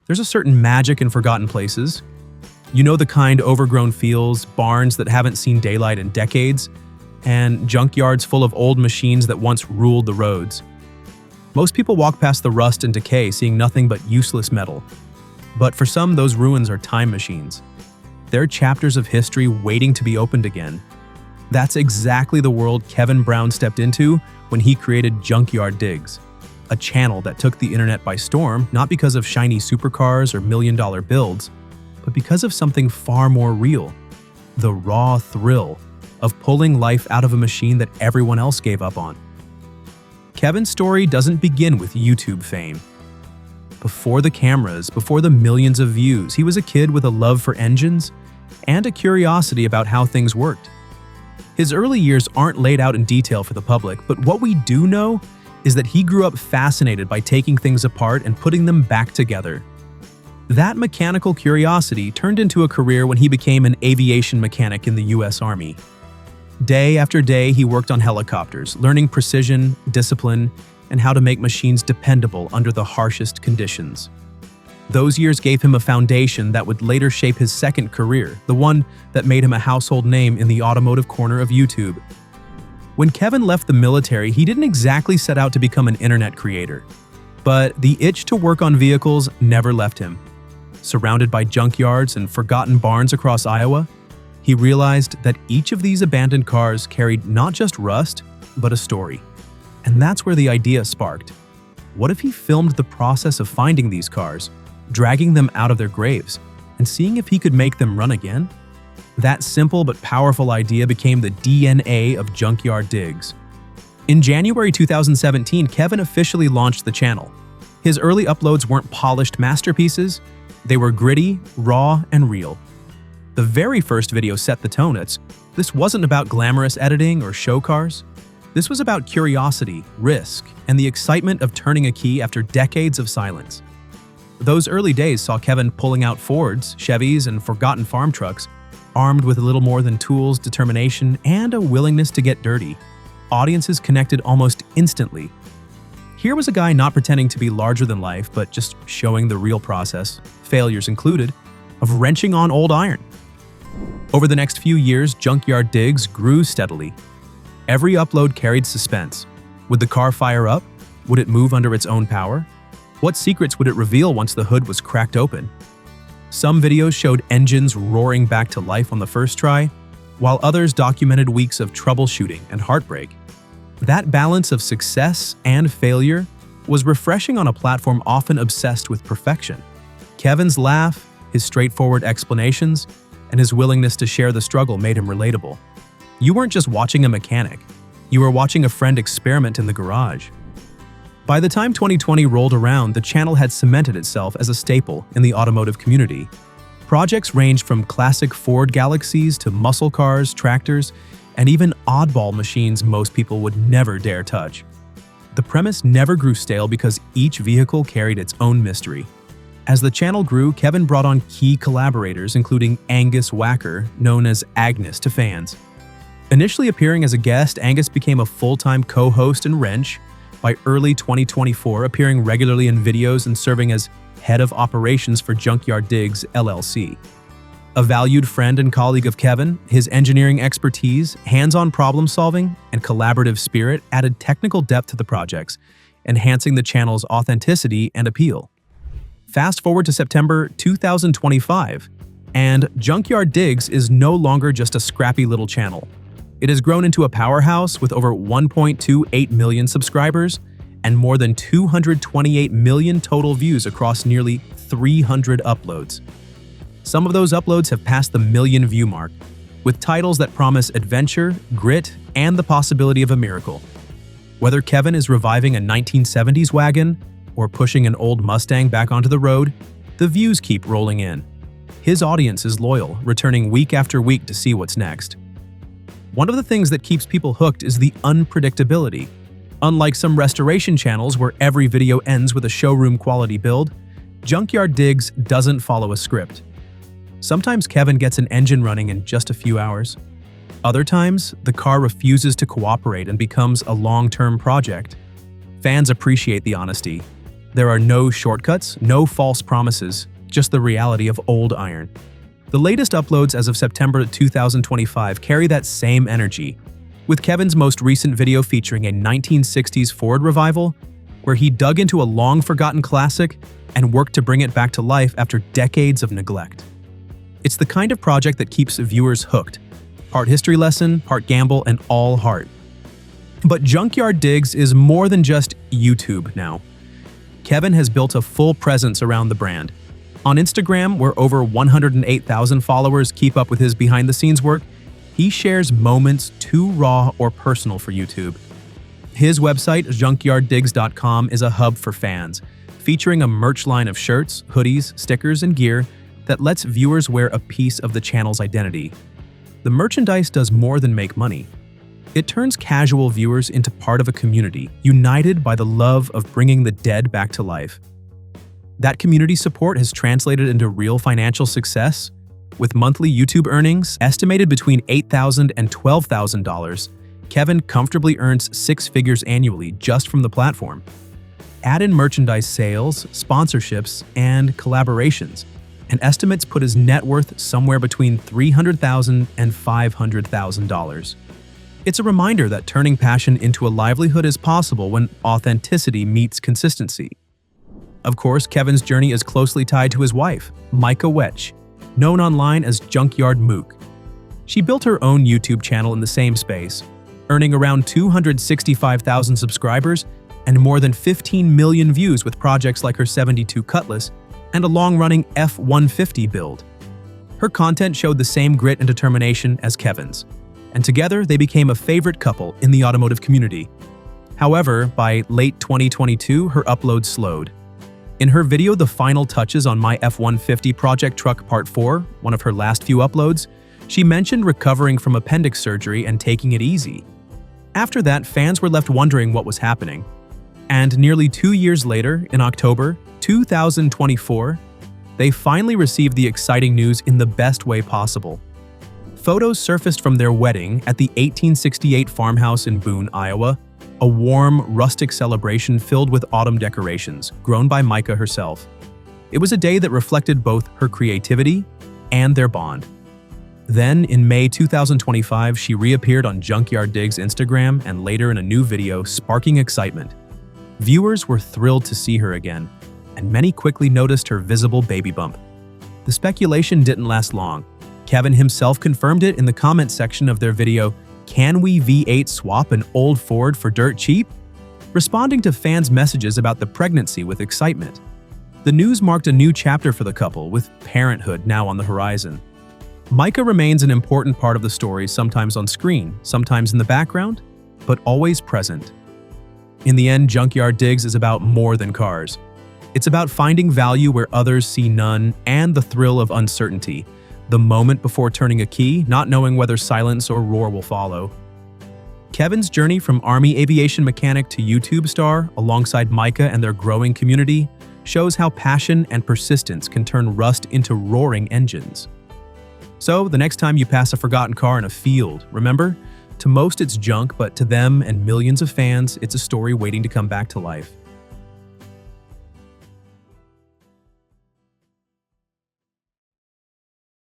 There's a certain magic in forgotten places. You know, the kind overgrown fields, barns that haven't seen daylight in decades, and junkyards full of old machines that once ruled the roads. Most people walk past the rust and decay seeing nothing but useless metal. But for some, those ruins are time machines. They're chapters of history waiting to be opened again. That's exactly the world Kevin Brown stepped into when he created Junkyard Digs, a channel that took the internet by storm, not because of shiny supercars or million-dollar builds, but because of something far more real: the raw thrill of pulling life out of a machine that everyone else gave up on. Kevin's story doesn't begin with YouTube fame. Before the cameras, before the millions of views, he was a kid with a love for engines and a curiosity about how things worked. His early years aren't laid out in detail for the public, but what we do know is that he grew up fascinated by taking things apart and putting them back together. That mechanical curiosity turned into a career when he became an aviation mechanic in the US Army. Day after day, he worked on helicopters, learning precision, discipline, and how to make machines dependable under the harshest conditions. Those years gave him a foundation that would later shape his second career, the one that made him a household name in the automotive corner of YouTube. When Kevin left the military, he didn't exactly set out to become an internet creator. But the itch to work on vehicles never left him. Surrounded by junkyards and forgotten barns across Iowa, he realized that each of these abandoned cars carried not just rust, but a story. And that's where the idea sparked. What if he filmed the process of finding these cars, dragging them out of their graves, and seeing if he could make them run again? That simple but powerful idea became the DNA of Junkyard Digs. In January 2017, Kevin officially launched the channel. His early uploads weren't polished masterpieces. They were gritty, raw, and real. The very first video set the tone. This wasn't about glamorous editing or show cars. This was about curiosity, risk, and the excitement of turning a key after decades of silence. Those early days saw Kevin pulling out Fords, Chevys, and forgotten farm trucks, armed with a little more than tools, determination, and a willingness to get dirty. Audiences connected almost instantly. Here was a guy not pretending to be larger than life, but just showing the real process, failures included, of wrenching on old iron. Over the next few years, Junkyard Digs grew steadily. Every upload carried suspense. Would the car fire up? Would it move under its own power? What secrets would it reveal once the hood was cracked open? Some videos showed engines roaring back to life on the first try, while others documented weeks of troubleshooting and heartbreak. That balance of success and failure was refreshing on a platform often obsessed with perfection. Kevin's laugh, his straightforward explanations, and his willingness to share the struggle made him relatable. You weren't just watching a mechanic, you were watching a friend experiment in the garage. By the time 2020 rolled around, the channel had cemented itself as a staple in the automotive community. Projects ranged from classic Ford Galaxies to muscle cars, tractors, and even oddball machines most people would never dare touch. The premise never grew stale because each vehicle carried its own mystery. As the channel grew, Kevin brought on key collaborators, including Angus Wacker, known as Agnes to fans. Initially appearing as a guest, Angus became a full-time co-host and wrench. By early 2024, appearing regularly in videos and serving as head of operations for Junkyard Digs, LLC. A valued friend and colleague of Kevin, his engineering expertise, hands-on problem-solving, and collaborative spirit added technical depth to the projects, enhancing the channel's authenticity and appeal. Fast forward to September 2025, and Junkyard Digs is no longer just a scrappy little channel. It has grown into a powerhouse with over 1.28 million subscribers and more than 228 million total views across nearly 300 uploads. Some of those uploads have passed the million view mark, with titles that promise adventure, grit, and the possibility of a miracle. Whether Kevin is reviving a 1970s wagon or pushing an old Mustang back onto the road, the views keep rolling in. His audience is loyal, returning week after week to see what's next. One of the things that keeps people hooked is the unpredictability. Unlike some restoration channels where every video ends with a showroom-quality build, Junkyard Digs doesn't follow a script. Sometimes Kevin gets an engine running in just a few hours. Other times, the car refuses to cooperate and becomes a long-term project. Fans appreciate the honesty. There are no shortcuts, no false promises, just the reality of old iron. The latest uploads as of September 2025 carry that same energy, with Kevin's most recent video featuring a 1960s Ford revival, where he dug into a long-forgotten classic and worked to bring it back to life after decades of neglect. It's the kind of project that keeps viewers hooked, part history lesson, part gamble, and all heart. But Junkyard Digs is more than just YouTube now. Kevin has built a full presence around the brand. On Instagram, where over 108,000 followers keep up with his behind-the-scenes work, he shares moments too raw or personal for YouTube. His website, junkyarddigs.com, is a hub for fans, featuring a merch line of shirts, hoodies, stickers, and gear that lets viewers wear a piece of the channel's identity. The merchandise does more than make money. It turns casual viewers into part of a community, united by the love of bringing the dead back to life. That community support has translated into real financial success, with monthly YouTube earnings estimated between $8,000 and $12,000. Kevin comfortably earns six figures annually just from the platform. Add in merchandise sales, sponsorships, and collaborations, and estimates put his net worth somewhere between $300,000 and $500,000. It's a reminder that turning passion into a livelihood is possible when authenticity meets consistency. Of course, Kevin's journey is closely tied to his wife, Micah Wetch, known online as Junkyard Mook. She built her own YouTube channel in the same space, earning around 265,000 subscribers and more than 15 million views with projects like her 72 Cutlass and a long-running F-150 build. Her content showed the same grit and determination as Kevin's, and together they became a favorite couple in the automotive community. However, by late 2022, her uploads slowed. In her video The Final Touches on My F-150 Project Truck Part 4, one of her last few uploads, she mentioned recovering from appendix surgery and taking it easy. After that, fans were left wondering what was happening. And nearly 2 years later, in October 2024, they finally received the exciting news in the best way possible. Photos surfaced from their wedding at the 1868 farmhouse in Boone, Iowa, a warm, rustic celebration filled with autumn decorations, grown by Micah herself. It was a day that reflected both her creativity and their bond. Then, in May 2025, she reappeared on Junkyard Digs' Instagram and later in a new video, sparking excitement. Viewers were thrilled to see her again, and many quickly noticed her visible baby bump. The speculation didn't last long. Kevin himself confirmed it in the comments section of their video, "Can we V8 swap an old Ford for dirt cheap?" responding to fans' messages about the pregnancy with excitement. The news marked a new chapter for the couple, with parenthood now on the horizon. Micah remains an important part of the story, sometimes on screen, sometimes in the background, but always present. In the end, Junkyard Digs is about more than cars. It's about finding value where others see none, and the thrill of uncertainty. The moment before turning a key, not knowing whether silence or roar will follow. Kevin's journey from Army aviation mechanic to YouTube star, alongside Micah and their growing community, shows how passion and persistence can turn rust into roaring engines. So, the next time you pass a forgotten car in a field, remember, to most it's junk, but to them and millions of fans, it's a story waiting to come back to life.